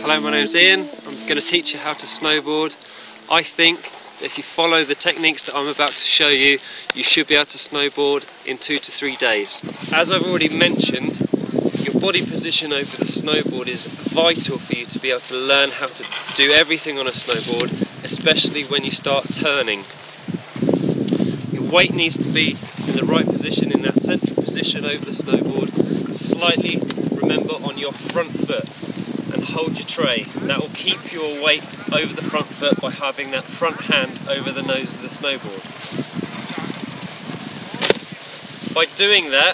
Hello, my name's Ian. I'm going to teach you how to snowboard. I think if you follow the techniques that I'm about to show you, you should be able to snowboard in 2 to 3 days. As I've already mentioned, your body position over the snowboard is vital for you to be able to learn how to do everything on a snowboard, especially when you start turning. Your weight needs to be in the right position, in that central position over the snowboard, slightly, remember, on your front foot, and hold your tray. That will keep your weight over the front foot by having that front hand over the nose of the snowboard. By doing that,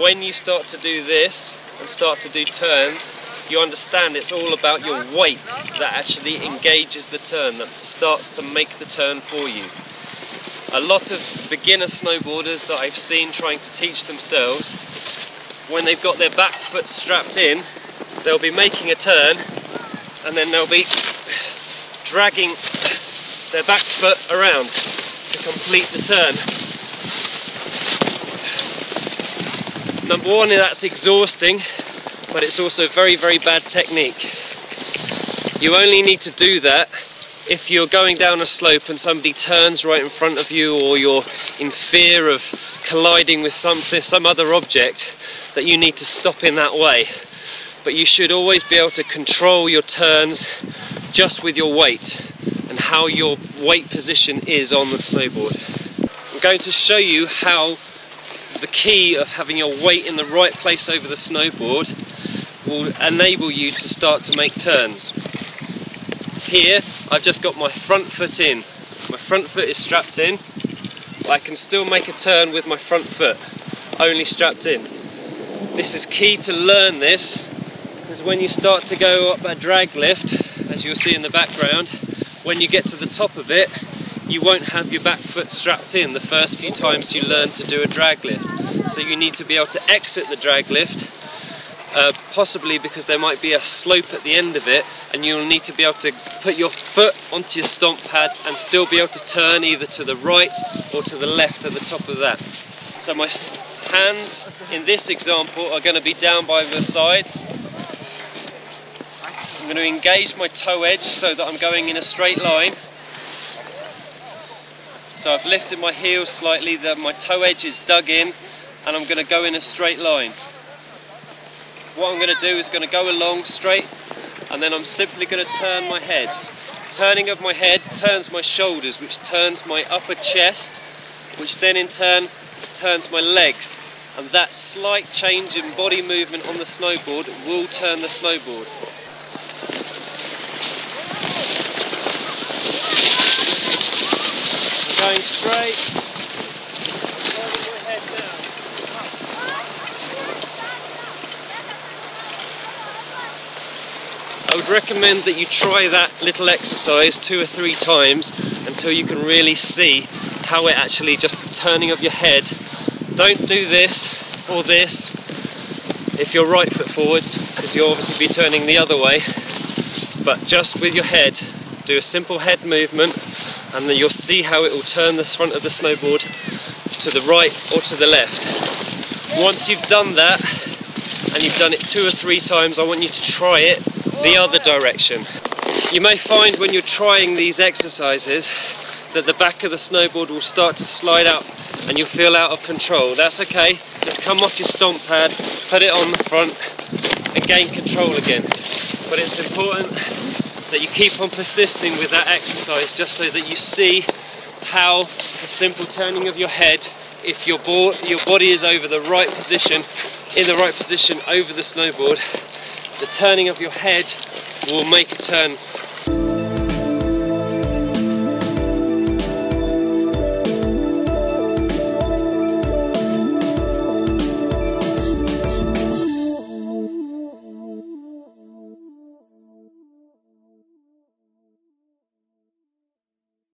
when you start to do this and start to do turns, you understand it's all about your weight that actually engages the turn, that starts to make the turn for you. A lot of beginner snowboarders that I've seen trying to teach themselves, when they've got their back foot strapped in, they'll be making a turn and then they'll be dragging their back foot around to complete the turn. Number one, that's exhausting, but it's also very, very bad technique. You only need to do that if you're going down a slope and somebody turns right in front of you, or you're in fear of colliding with some other object that you need to stop in that way. But you should always be able to control your turns just with your weight and how your weight position is on the snowboard. I'm going to show you how the key of having your weight in the right place over the snowboard will enable you to start to make turns. Here I've just got my front foot in. My front foot is strapped in. I can still make a turn with my front foot only strapped in. This is key to learn this, because when you start to go up a drag lift, as you'll see in the background, when you get to the top of it, you won't have your back foot strapped in the first few times you learn to do a drag lift. So you need to be able to exit the drag lift, possibly because there might be a slope at the end of it, and you'll need to be able to put your foot onto your stomp pad and still be able to turn either to the right or to the left at the top of that. So my hands in this example are going to be down by the sides. I'm going to engage my toe edge so that I'm going in a straight line. So I've lifted my heel slightly, my toe edge is dug in, and I'm going to go in a straight line. What I'm going to do is going to go along straight, and then I'm simply going to turn my head. Turning of my head turns my shoulders, which turns my upper chest, which then in turn turns my legs. And that slight change in body movement on the snowboard will turn the snowboard. Going straight, turning my head down. I would recommend that you try that little exercise 2 or 3 times until you can really see how it actually, just the turning of your head. Don't do this or this if you're right foot forwards, because you'll obviously be turning the other way, but just with your head, do a simple head movement, and then you'll see how it will turn the front of the snowboard to the right or to the left. Once you've done that, and you've done it 2 or 3 times, I want you to try it the other direction. You may find when you're trying these exercises that the back of the snowboard will start to slide up and you'll feel out of control. That's okay, just come off your stomp pad, put it on the front and gain control again. But it's important that you keep on persisting with that exercise, just so that you see how a simple turning of your head, if your body is over the right position, in the right position over the snowboard, the turning of your head will make a turn